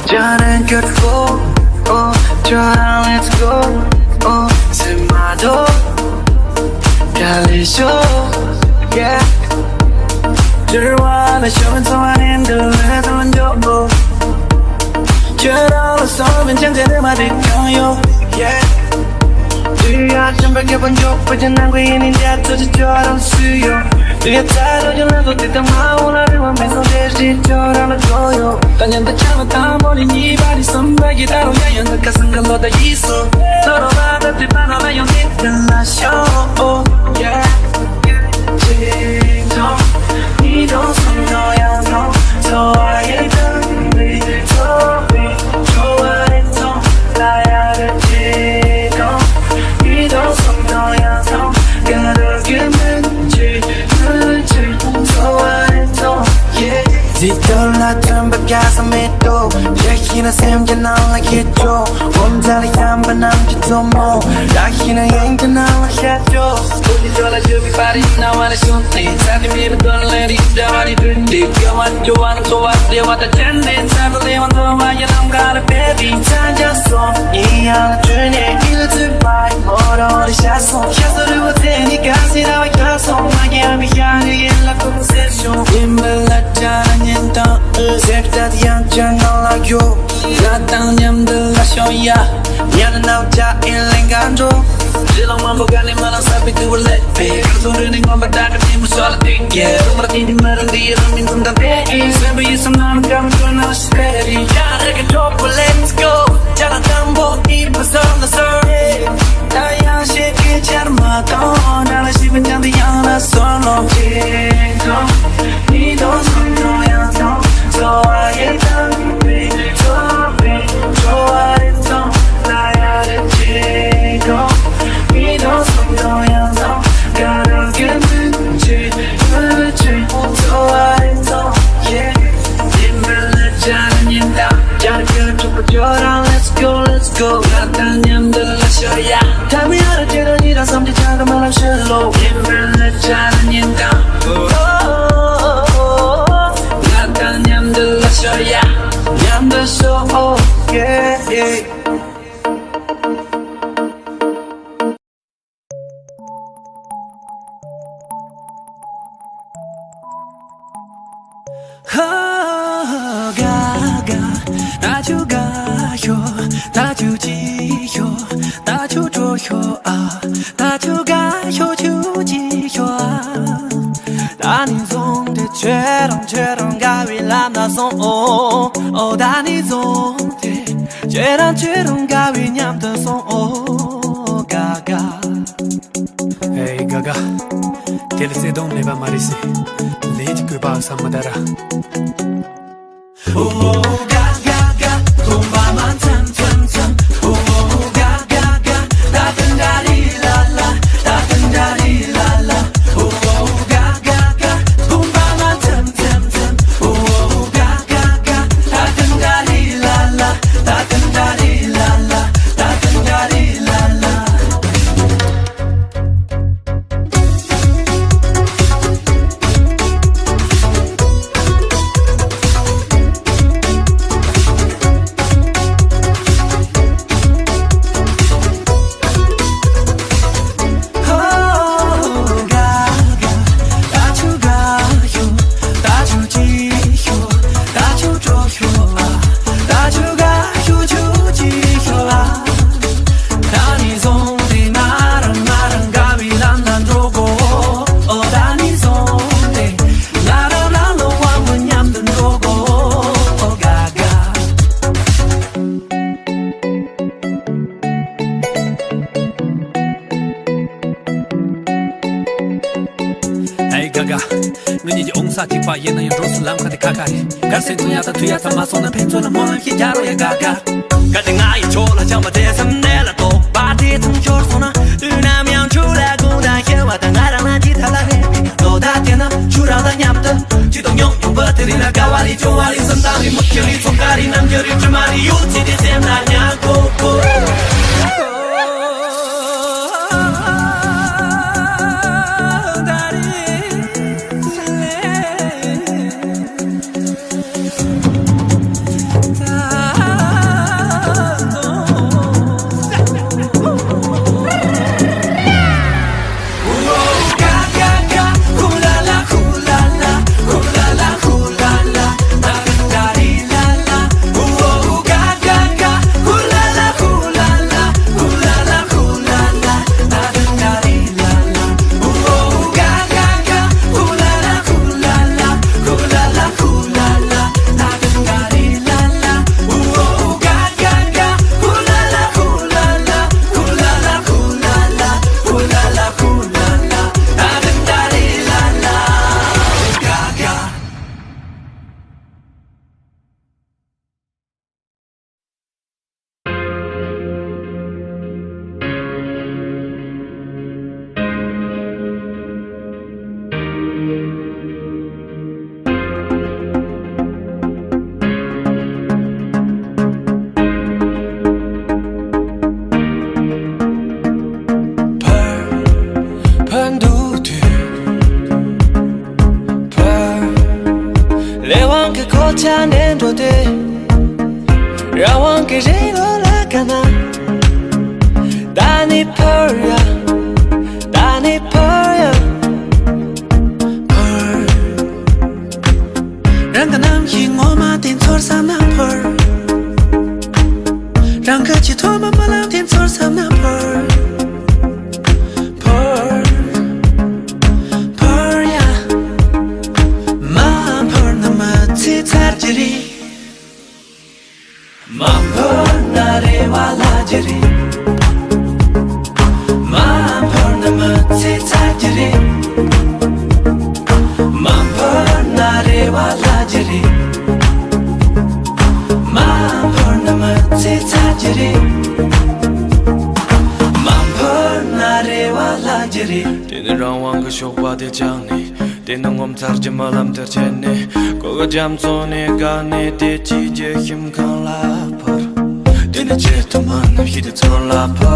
저는 good 저랑 let's go 스마도 달리죠 yeah 들어와라 쇼는 동안엔 들려도 안 좋고 저러서 변장되는 말을 껴요 yeah 뒤야 전벽해본 적 빠져난 거인인 자토지처럼 쓰여 뒤에 따로져나도 뒤다 마오나를 원해서 대시처럼 거요 단연대 참았다 버린 이 발이 선박이 다루야 연극가 상관로 다 있어 서로 받았을 바나나 연기들 나셔 yeah 징정 니도 선너야서 좋아했던 우리 좋아했던 나야를 지금 니도 선너야서 가르기는지 좋아했던 지돌랐던 밖에서 믿고 얘기는 샘겨나가겠죠 몸자리 한번 남기도 뭐 라기는 행겨나가겠죠 우리 졸라 everybody 나와라 손이 사람이 밀어도는 레디 자와리 든디 껴와 좋아하는 소와대 왔다 젠데 사람들이 완도와야 남가라 baby 찾았어 이 하나 주네 일들 바이 멀어리 샷소 샷소를 못해니까 시라와 껴서 나게 하면 향해 일라고 세쇼 임발랐잖아 닌다 색다디 양장 날라요 나땅 냠들라쇼야 미안한 나오자 일랭간조 질렁만 보가니 말한 사비 두을래 그 소리는 건 바닥을 무서워 띵게 말하니 말은 뒤에는 민둔다 대인 세비 있어 나는 가면 좋아 스테디 야 이렇게 좁고 let's go 잘한단 보기 벗어 나서 나야 쉽게 잘 맞아 나는 10분 잔디 하나 솔로 징정 니도 선너야서 좋아했던 우리 좋아했던 나야를 지고 니도 선너야서 가르겠는지 그렇지 좋아했던 yeah 임을내자는 인다 자르게 좁아져라 let's go 나타냠 들라셔야 담이 알아지는 이라 섬지자가 말함 실로 임을내자는 인다 나타냠 들라셔야 냠들쇼 yeah 가가 나주가요 나주지요 나주줘요 나주가요 주지요 나니 송대 죄랑 가위람 나송 다니 송대 죄랑 가위 냠더 송 가가 Hey Gaga, dill se dom ne va marisi, lead ku ba samadara. Gaga, tumba man tam. Gaga, da tendari la la. Gaga, tumba man tam. Gaga, da tendari la la. Gaga 눈이 이제 옹사직과 얘는 로슬람 카드 가가리 갈색 투야다 마소는 펜토는 모는 히자로야 가가 가등 아이 졸라 잠바 대삼 내라도 바디 통조소나 으나면 주라고 다 해와다 나랑 나지 달라해 너다 되나 주라다 냠다 지동용 버들이나 가와리 조아리 선담이 먹결이 손가리 남결이 주말이 요지리 셈나냐고 Danny Pearl Danny Pearl Pearl 让个男人我马点错上那 Pearl 让个吉托妈妈两点错上那 Pearl Pearl Pearl ya Ma Pearl na ma ti tarjiri Ma Pearl na re wala jiri Ma Pearl na ma ti tarjiri Ma Pearl na re wala jiri Ma Pearl na ma ti tarjiri Ma Pearl na re wala jiri 让王个小花的讲你，电动我们才这么冷的天你，个个讲做你干你的季节힘칸라퍼，电的节奏慢，一的做拉퍼。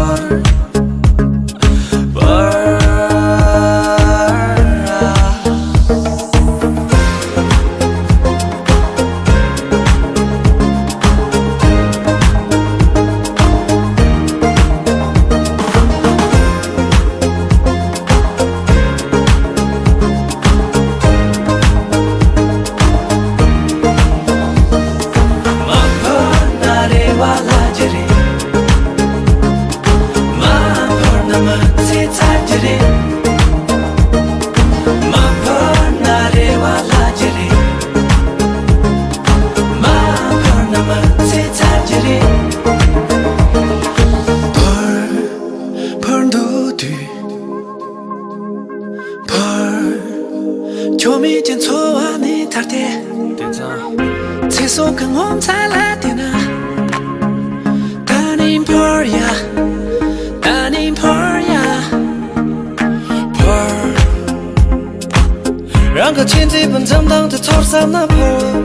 让个亲戚本正当的错上那 Pearl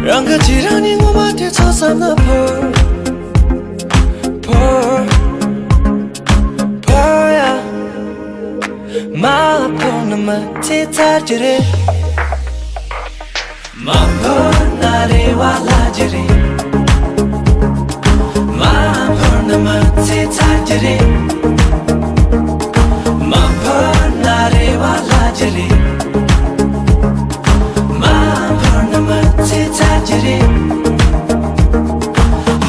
让个既让你我马的错上那 Pearl Pearl Pearl ya Ma Pearl na ma ti tarjiri Ma Pearl na re wala jiri Ma Pearl na ma ti tarjiri Ma Pearl na re wala jiri Ma Pearl na ma ti tarjiri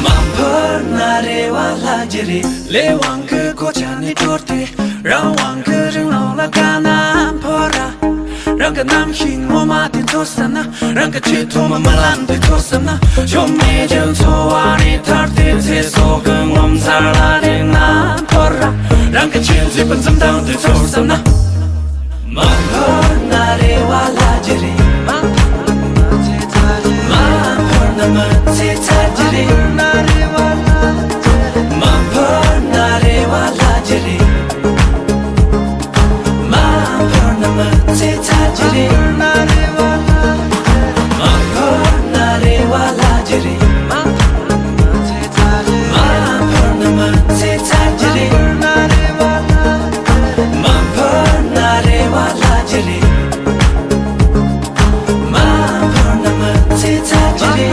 Ma Pearl na re wala jiri Le wang ke ko chani torte 让万个人老了干南坡啦，让个男性我马的做什么？让个街头妈妈懒得做什么？就没见错啊！你他的厕所跟我们擦拉的南坡啦，让个亲戚本正当的做什么？马坡那里瓦拉吉里，马坡那么在擦吉里，马坡那里瓦拉吉里。Say tajiri Ma Pearl na re wala jiri Ma Pearl na ma say tajiri Ma Pearl na re wala jiri Ma Pearl na ma say tajiri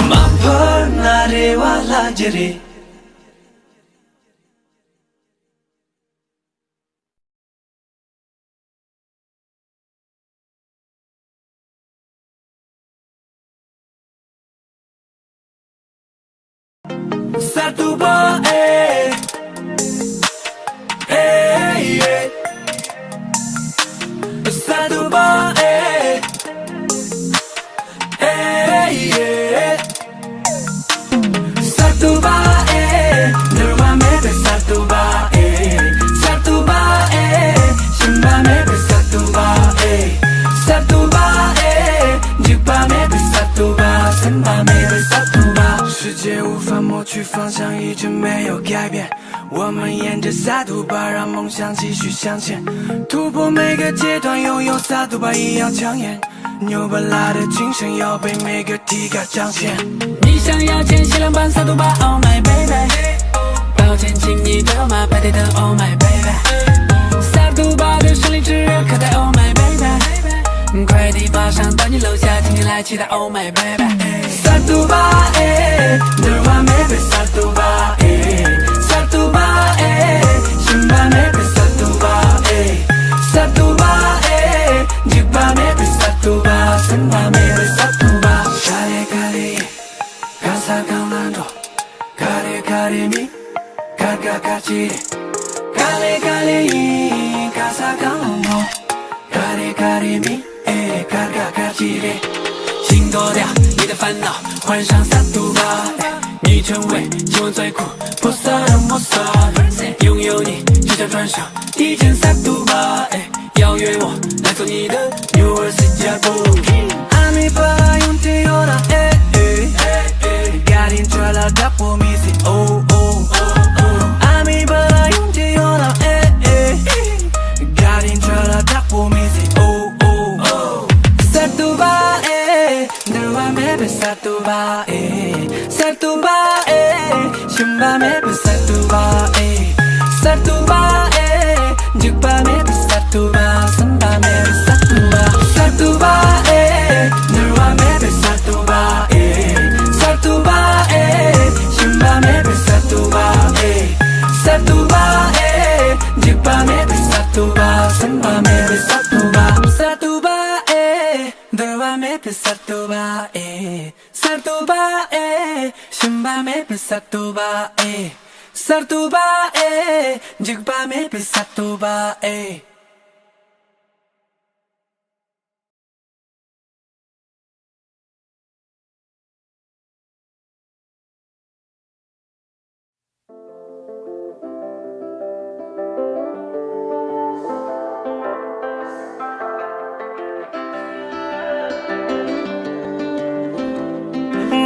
Ma Pearl na re wala jiri Satuba, eh, eh, eh. Satuba, eh, eh, eh. Satuba, eh, nerva me be Satuba, eh, Satuba, eh, shimba me be Satuba, eh, Satuba, eh, jiba me be Satuba, semba me be Satuba. 世界无法抹去方向，一直没有改变。我们沿着萨图巴，让梦想继续向前，突破每个阶段，拥有萨图巴一样抢眼。牛巴拉的精神要被每个体感彰显。你想要前西凉版萨图巴 ，Oh my baby， 抱歉，请你的马排队等 ，Oh my baby， 萨图巴的胜利之日可待 ，Oh my baby， 快递发上到你楼下，请你来期待 ，Oh my baby。Sartubae, Nerwa mebe Sartubae, Sartubae, Shimba mebe Sartubae, Sartubae, Jigba mebe Sartuba, Simba mebe Sartuba. Kare kare, Kasa kaunando, Kare kare mi, Karga kachire, Kare kare, Kasa kaunando, Kare kare mi, Karga kachire。心多掉你的烦恼，换上萨杜巴，你成为今晚最酷破色的魔色，拥有你就像穿上一件萨杜巴，邀约我来做你的new world新加坡。阿米巴拉用天有那赶紧抓了大波米西哦哦哦，阿米巴拉用天有那赶紧抓了大波米西哦哦哦，萨杜巴。Nerwa mebe Sartubae, Sartubae, Shimba mebe Sartubae, Sartubae, Jigba mebe Sartuba, Simba mebe Sartuba. Sartubae, Nerwa mebe Sartubae, Sartubae, Shimba mebe Sartubae, Sartubae, Jigba mebe Sartuba, Simba mebe Sartuba. Sartubae, Nerwa mebe Sartubae, Sartubae, Shimba mebe Sartubae, Sartubae, Jigba mebe Sartubae.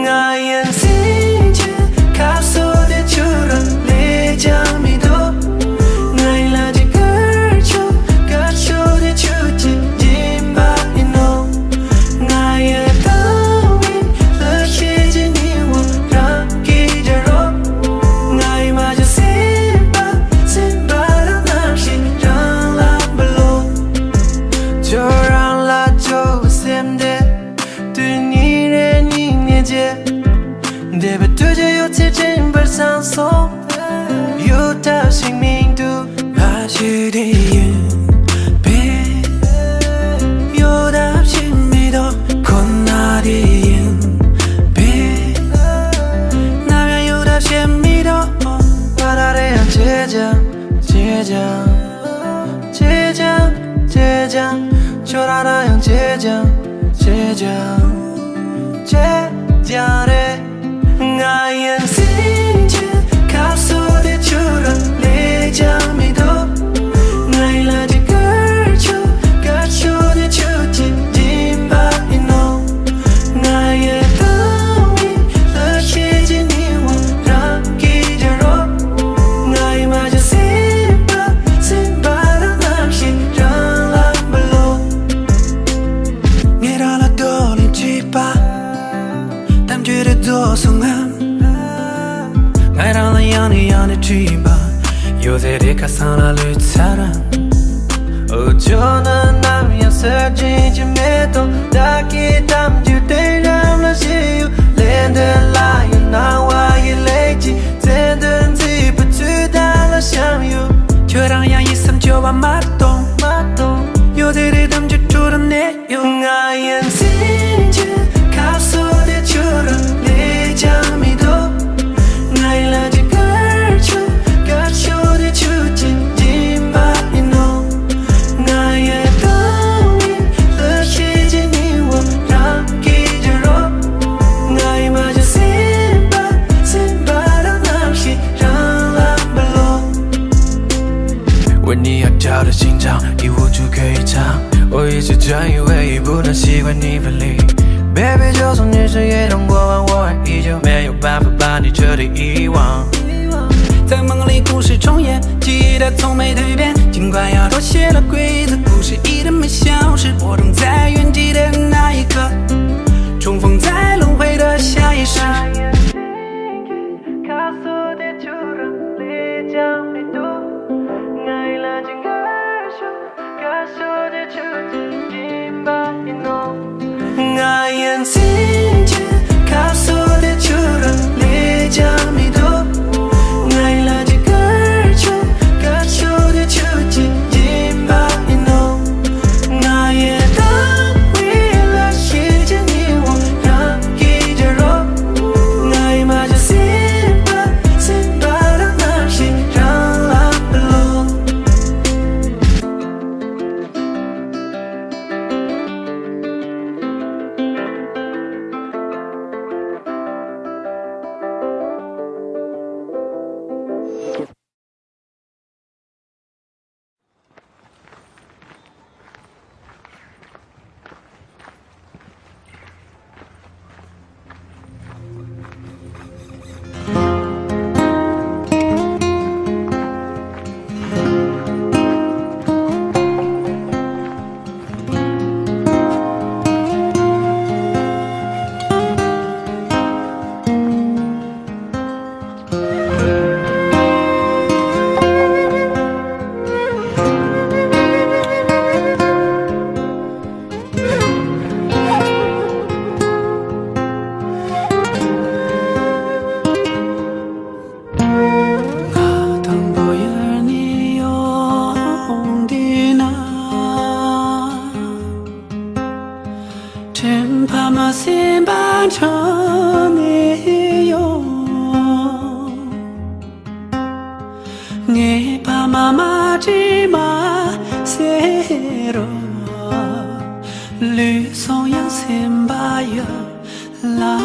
Ngayon sinche kaso de chura le jamido ngai la de kercho kacho de chuchi jimba ino ngai tawi le cheje ni wo ra ki jaro ngai ma je simba la na shi ran la blo choran la cho semde tu ni re ni ne je Debe tuझे यो चिचिन बरसां सो यो तासिंग मिंग तू आशिरे पे यो दापशिन मिदो कोनारिन पे नागा यो दापशिन मिदो paraरे 제장 chora라 제장래 Ngayon sinche kaso de chura le jamido ngai la de kercho kacho de chuchi jimba ino ngai tawi le cheje ni wo ra ki jaro ngai ma je simba la na shi ran la blo mira la dole chipa tam jure do sungam I don't like on the tree bar You said it cause I'm a little saran Oh, Jonah, I'm your surgeon You made them Dark it up You day down to see you Land the lion Now why you late Send them deep $2 sham you 저랑 있음 저와 맞동 You did it I'm just to the net You ngayon sinche 가서 대출은 내 잠이도 나일라 지걸쳐 가쇼 대추지 짐바 이노 나의 땅이 러시지 니워 랑기저로 나의 마저 심바라 낭시 랑랑블로 웬니 약자의 심장 이 우주 괴장 오이지 자유의 이분은 시간이 별리 Baby 就从你视野中过完我依旧没有办法把你彻底遗忘在梦里故事重演记忆的从没蜕变尽管要妥协了规则故事一直没消失我等在原地的那一刻重逢在轮回的下一世Ngayon sinche kaso nghe pa mama chỉ mà sẽ rồi lư song yang xem ba ya la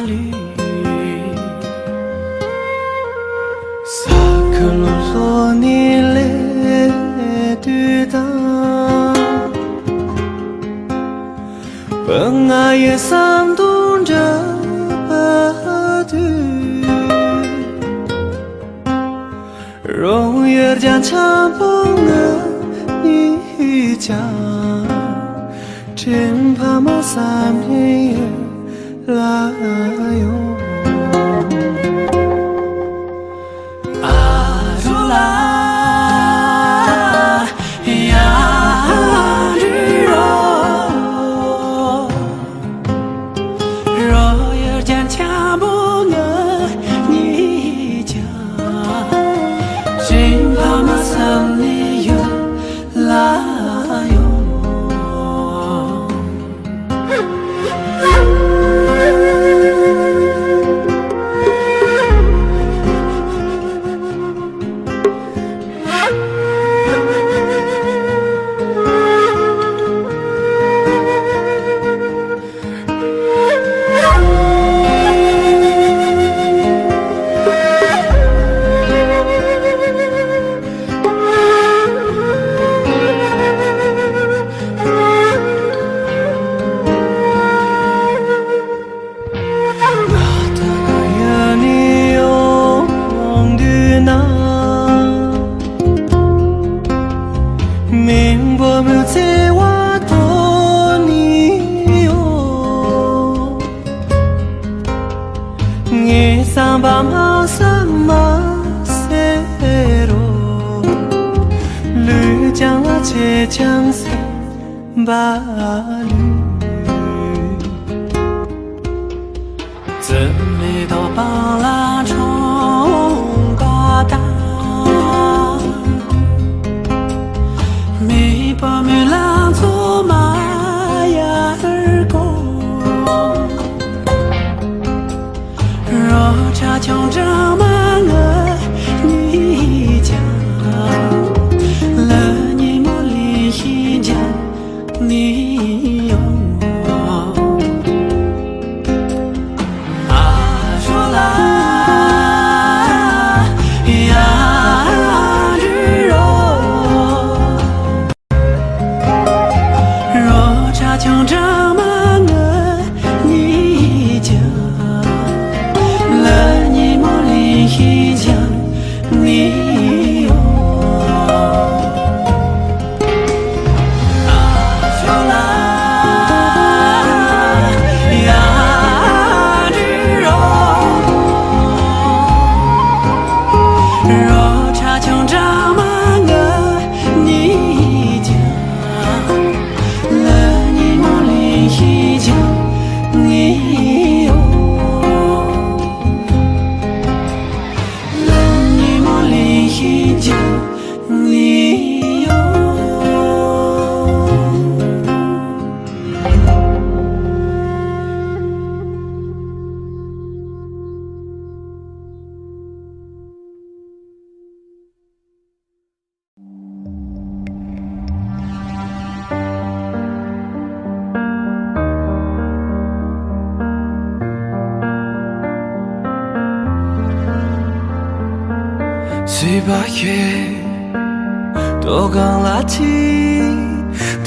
lư sa khlo lo ni le tu ta bang ai sam dun ja ba tu rong yer jan cha bong ni cha trên pha mơ sam ni la yo ba lư Zhen mei dao bang la chong ga da mei ba mei lang zu ma ya er gong ro cha qiong zhang ma ge ni jia le ni mo li xin jian你有我，说啦呀日落，若查穷这么个你家，了你莫离一家，你有。随把月多刚垃圾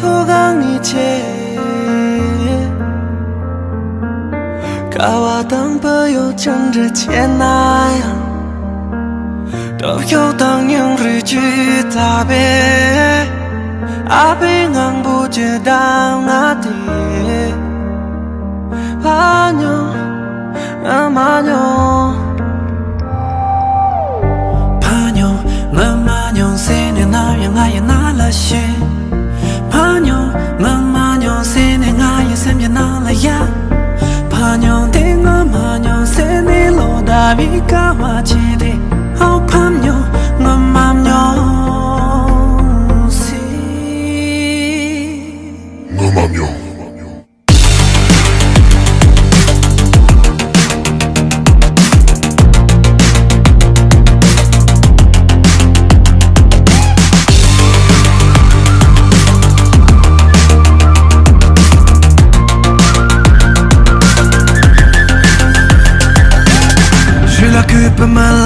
多刚一切卡瓦当朋友争着钱那样都有当年日剧大别阿贝昂不知道哪里怕牛阿妈牛I na la she panyo manyo se ne ngai sem ya na la ya panyo de manyo se ne lo da bi ka wa chi de au panyo manyo si manyo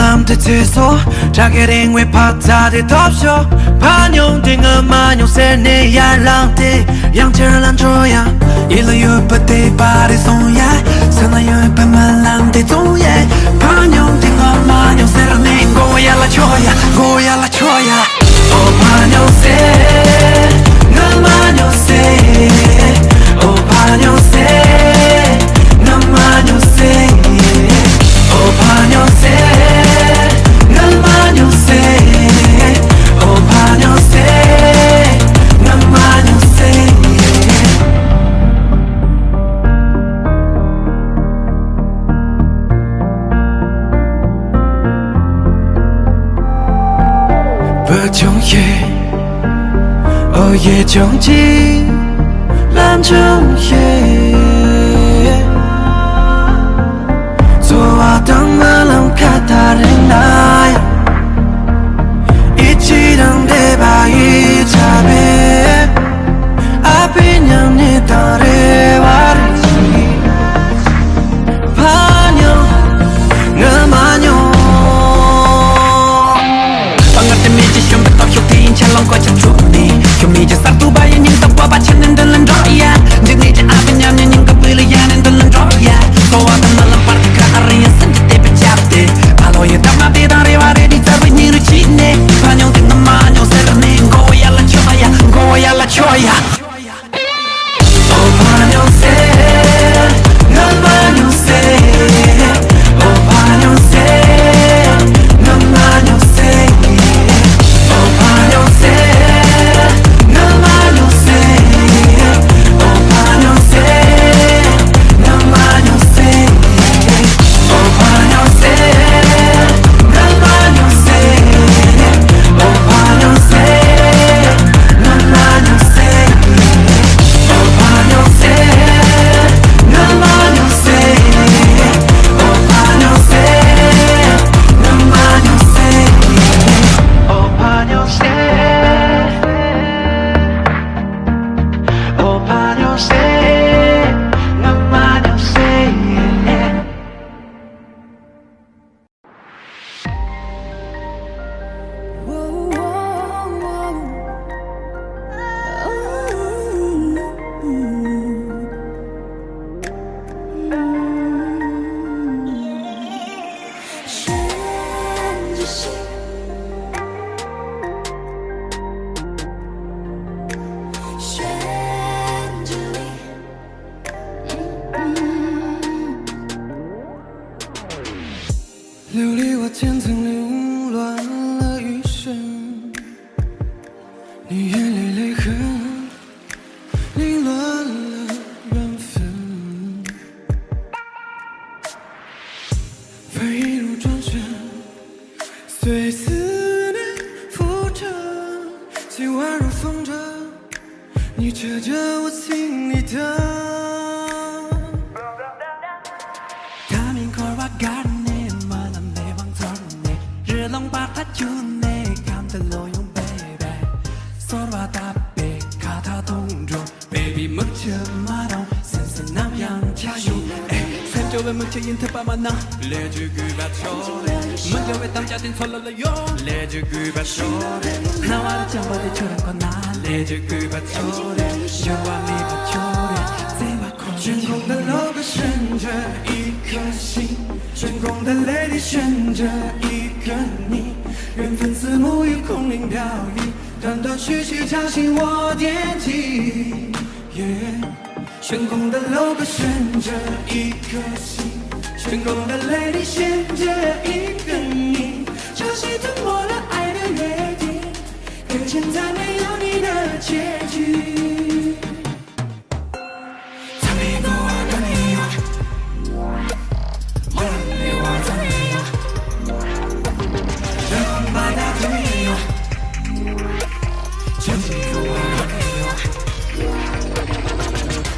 lam te te so Targeting we pata de top show Panyong ding a manyo se ne ya lang te Yang cher lan tro ya Ilo yu pa te pa de son ya Sana yu pa ma lam te zong ya Panyong ding a manyo se ne Go ya la cho ya Go ya la cho ya Oh panyong se Nga manyo se Oh panyong se Nga manyo se Oh panyong se Nga manyo se Oh panyong se Nga manyo se Bờ trong ye Oh ye trong chi Lam trong ye Zoa tang ma lam kata ring nai Ichi dang de ba yi cha be Api nyam ni ta re wa ri chi Pa nyo Nga ma nyo Pangat mi chi shum betok shuk tin cha long ko cha chuk ni Shum mi cha sa tu ba yin ta pa ba chen den den ro ya Jing ni cha api nyam ni ning ka pi le ya den den ro ya Zoa tang ma lam party ka ari ya sen te pe cha te Palo ye ta ma te da re wa re di ta ri ni ri chi ne Pa nyo ting ma nyo se ra ne Go ya la cho ya Go ya la cho ya Oh pa nyo se Nga ma nyo se Oh pa nyo se Nga ma nyo se Oh pa nyo se Nga ma nyo se Oh pa nyo se Nga ma nyo se Oh pa nyo se Nga ma nyo se Oh pa nyo se Nga ma nyo se Oh pa nyo se Nga ma nyo se Oh pa nyo se Nga ma nyo se Oh pa nyo se Oh pa nyo se Nga ma nyo se流离我千层凌乱了余生，你眼里泪痕凌乱了缘分，飞一如转身，随思念浮沉，心宛如风筝，你扯着我心里的。他明可瓦嘎呢。日long把它就那看得落用 baby 说话大别卡他同桌 baby 梦着马龙深深那样加油哎三九为梦着因特把马囊列举句把球的梦着为当家庭错了了用列举句把球的那我的将我的球人过哪列举句把球的有我你把球的在我空悬空的 logo 悬着一颗心悬空的泪里悬着一个你，缘分似木鱼空灵飘逸，断断续续吵醒我惦记。悬空的 logo 悬着一颗心，悬空的泪里悬着一个你，潮汐吞没了爱的约定，可现在没有你的结局。藏一个我跟你有。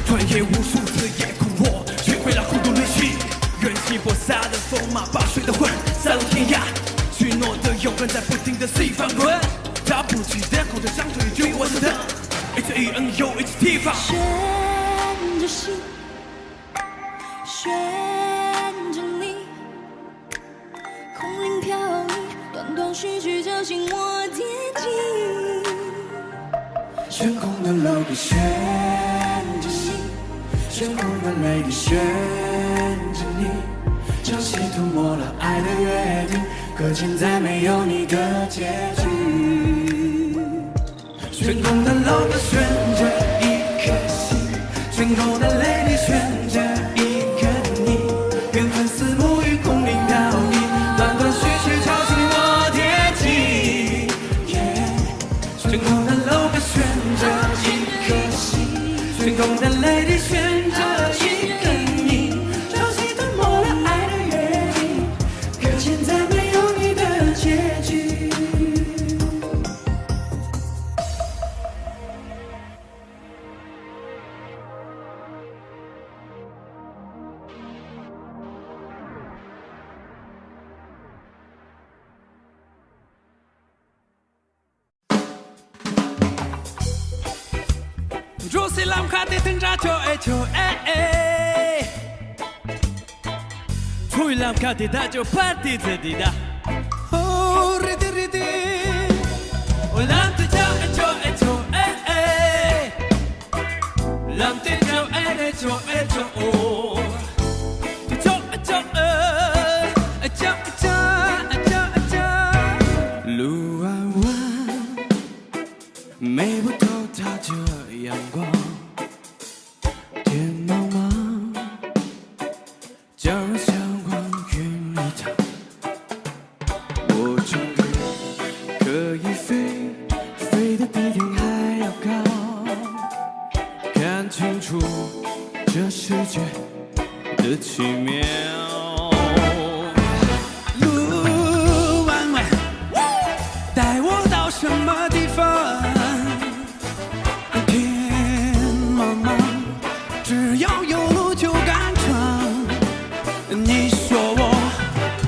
穿越无数次夜空，我学会了孤独旅行。元气搏杀的风马，把水的魂散落天涯。许诺的永恒在不停的随翻滚，大不起的空的伤腿与我的，H-E-N 又 H-T 法。悬着心，悬着你，空灵飘断续去叫醒我天际。悬空的楼阁悬着心，悬空的泪滴悬着你，潮汐涂抹了爱的约定，搁浅在没有你的结局。悬空的楼阁悬着一颗心，悬空的泪滴悬着一个你，缘分似木鱼空灵飘逸，断断续续吵醒我天际。悬空的楼阁悬着一颗心，悬空的泪滴悬着一个你，潮汐涂抹了爱的约定，搁浅在没有你的结局。若是浪卡的等着就爱就爱，处于浪卡的大就怕的这的哒，哦哩的哩的，我浪的就爱就爱就爱，浪的就爱的就爱就哦，就爱就爱，就爱就爱就爱就，路弯弯，美不透它这阳光，天茫茫，叫人向往云里躺。我终于可以飞，飞得比天还要高，看清楚这世界的奇妙。路弯弯，带我到什么地方？天茫茫，只要有路就敢闯。你说我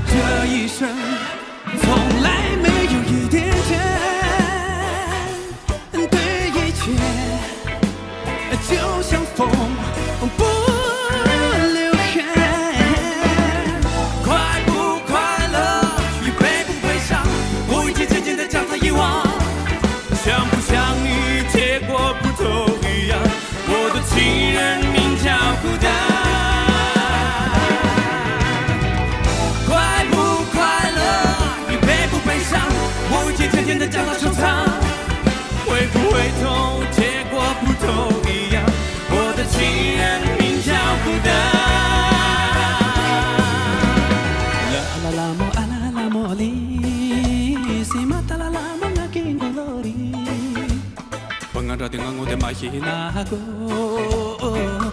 这一生从来没有一点真，对一切就像风不留痕。快不快乐，与悲不悲伤，无意间渐渐地将它遗忘。像不像你结果不都一样？我的情人名叫孤单。快不快乐，与悲不悲伤，无意间渐渐地将它收藏。会不会痛，结果不都一样？我的情人名叫孤单。啦啦啦莫啊啦啦莫哩，西马达啦啦莫那金古罗哩。Pengarah dengan ngode mahina go,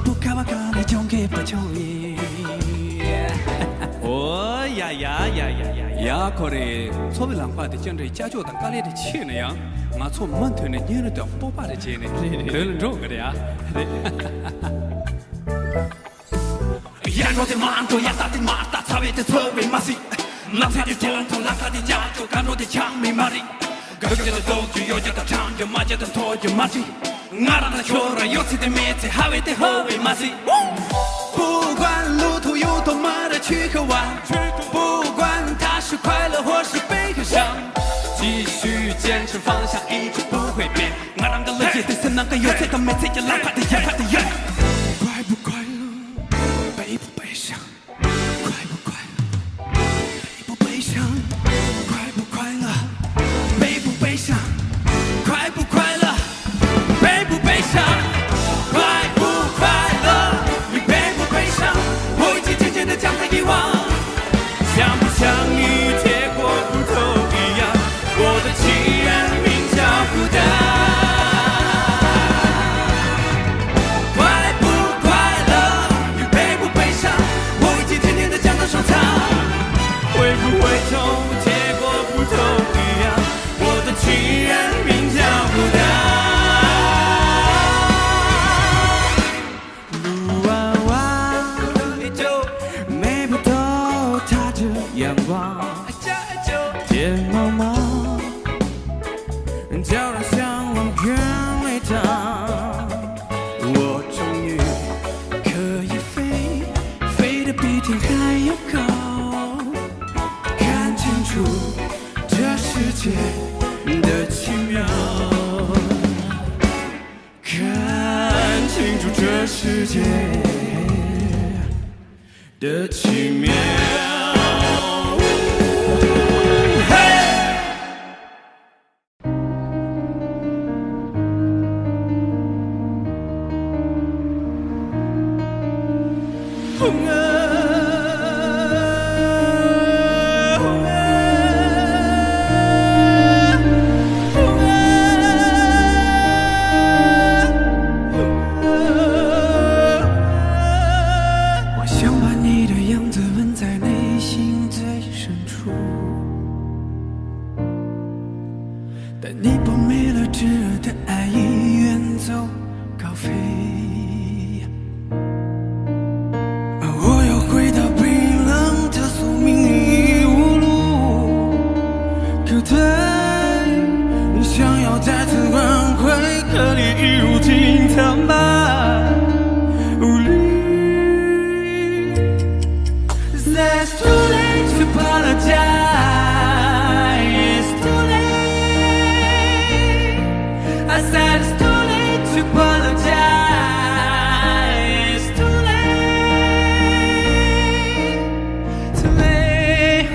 buka bakal jongke pachoi. Oh ya ya ya ya ya ya kore, sobi langpa de jendre jajo da kale de che ne yang, nga so man the ne nyen de po pa de che ne, le ro ge ya. 眼若的满多呀，大的马大，差别的错位马西，那才的痛痛，那他的家就干若的强没马力。各家的都具有家的长，有马家的拖有马蹄，俺让他छो了有气的面子，还为的后为马西。不管路途有多么的曲和弯，不管它是快乐或是悲和伤，继续坚持方向，一直不会变。俺让个乐也的是那个有才的没才也浪快的也快的也。快不快乐，悲不悲伤？快不快乐，悲不悲伤？快不快乐？悲不悲伤？快不快乐？悲不悲伤？快不快乐？你悲不悲伤？我已经渐渐地将它遗忘。像不像你结果不都一样？我的情人名叫孤单。快不快乐？你悲不悲伤？我已经渐渐地将它收藏。会不会痛？结果不都一样？我的情人名叫孤单。路弯弯，美不透它这阳光，天茫茫，叫人向往远离它。我终于可以飞，飞得比天还要高，看清楚这世界的奇妙，看清楚这世界的奇妙。我想把你的样子纹在内心最深处，但你不灭了炙热的爱意，远走高飞。我又回到冰冷的宿命，已无路可退。你想要再次挽回，可你一如今苍白无力。It's too late to apologize. It's too late. I said it's too late to apologize. It's too late. Too late.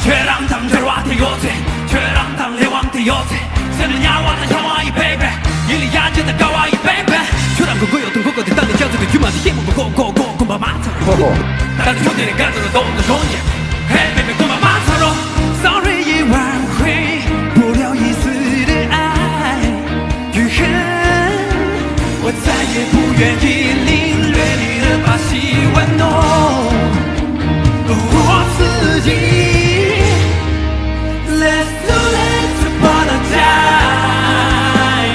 죄랑 당절와대 요새 죄랑 당래왕대 요새 새는 야와는 형아이 baby 일리 앉은 가와이 baby 죄랑 그거였던 그거들 다른 자들도 유만히 힘을 고고고 그만 많다고 다른 존재는 가져도 너무 존재 Hey baby 그만 많다로 Sorry 一挽回不了一丝的爱与恨我再也不愿意领略你的把戏玩弄我自己Let's do it to apologize.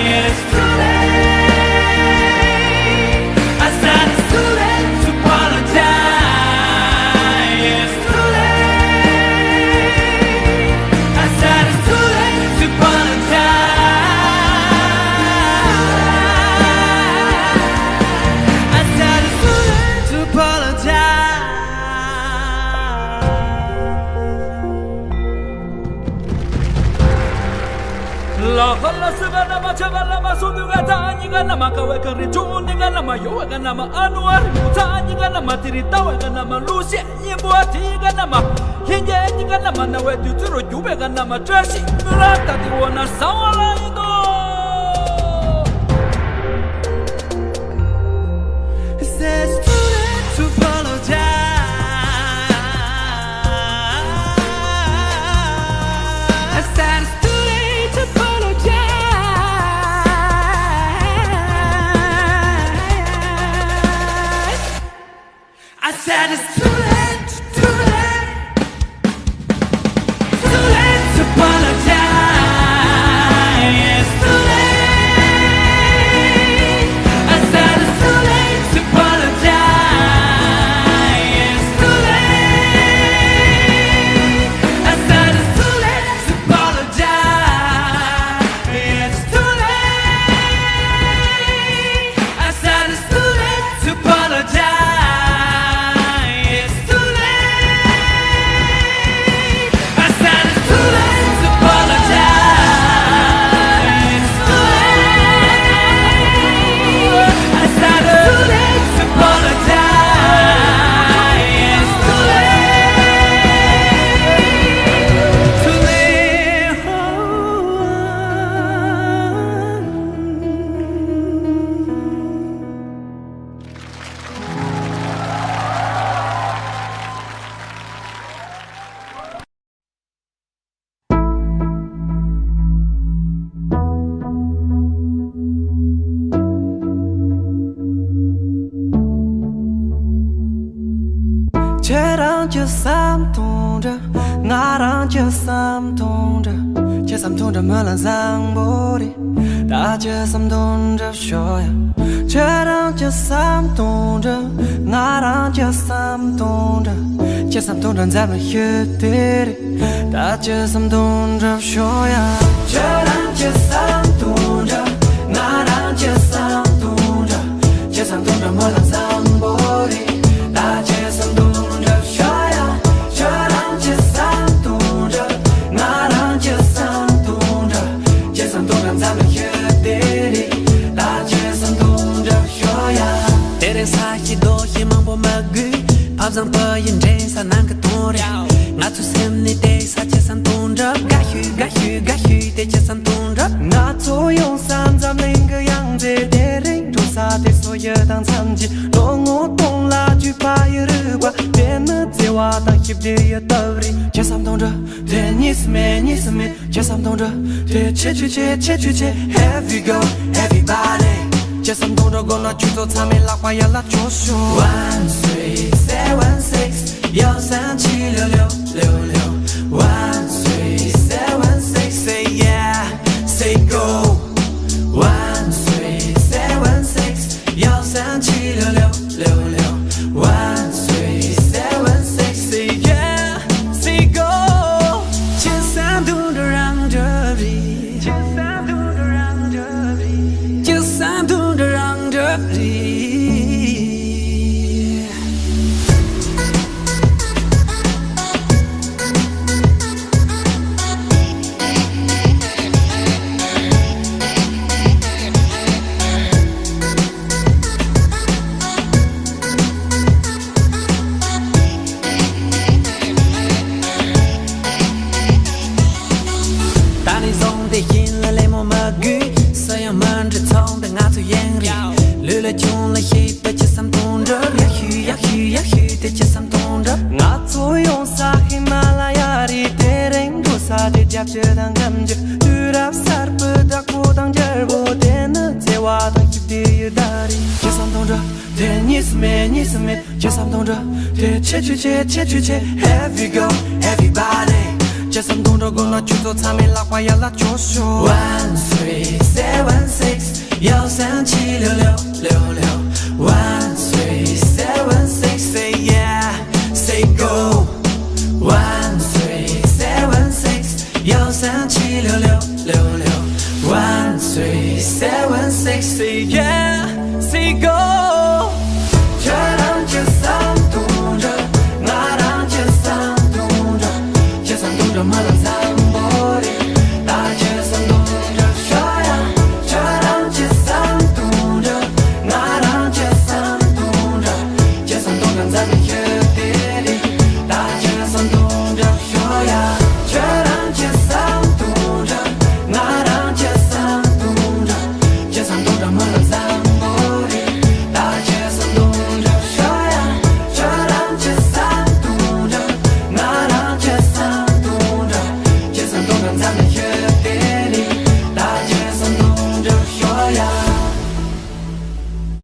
It's too late. I said it's too late to apologize. It's too late. I said it's too late to apologize. I said it's too late to apologize.La hala sega nama chaga nama sunduga tanyiga nama kaweka rijuniga nama yoga nama anuar tanyiga nama tiritawaga nama lucia nyimboatiga nama hinjenyiga nama nawe tuturo jubega nama trashi rata diwana sawala ido It says too late to apologize. I said it's too late to apologize. I said it's too late, too late, too late to apologize. It's too late. I said it's too late to apologize. It's too late. I said it's too late to apologize. It's too late. I said it's too late to apologize. It's too late. I said it's too late to apologize. It's too late. I said it's too late to apologize. It's too late. Too 쟤랑 쟤삼 동자 나랑 쟤삼 동자 쟤삼 동자 말란 상보리 나 쟤삼 동자 쇼야 쟤랑 쟤삼 동자 나랑 쟤삼 동자 쟤삼 동자 잡는 휴대리 나 쟤삼 동자 쇼야 쟤랑 쟤삼 동자 나랑 쟤삼 동자 쟤삼 동자 말란 상보리 나你忙不忙句跑上不应真啥难个多的我做什么的啥接上动着该许的接上动着我做用三咱两个样子的人做啥的所有当参见若我懂了就把一日过别那在我当翕的也道理接上动着对你是美接上动着对切 Here we go everybody 接上动着我那剧组场面拉花要拉着手13716幺三七六六六六13716 say yeah say go 13716幺三七六六六六13716 say yeah say go 接上动着让着比接上动着让着比接上动着让着比觉当感觉，突然撒不打不当劲儿，不得能在我当翕的有道理。街上动着，对你是美，街上动着，对切 Here we go everybody。街上动着，我那剧组场面拉花要拉着手。13716幺三七六六六六1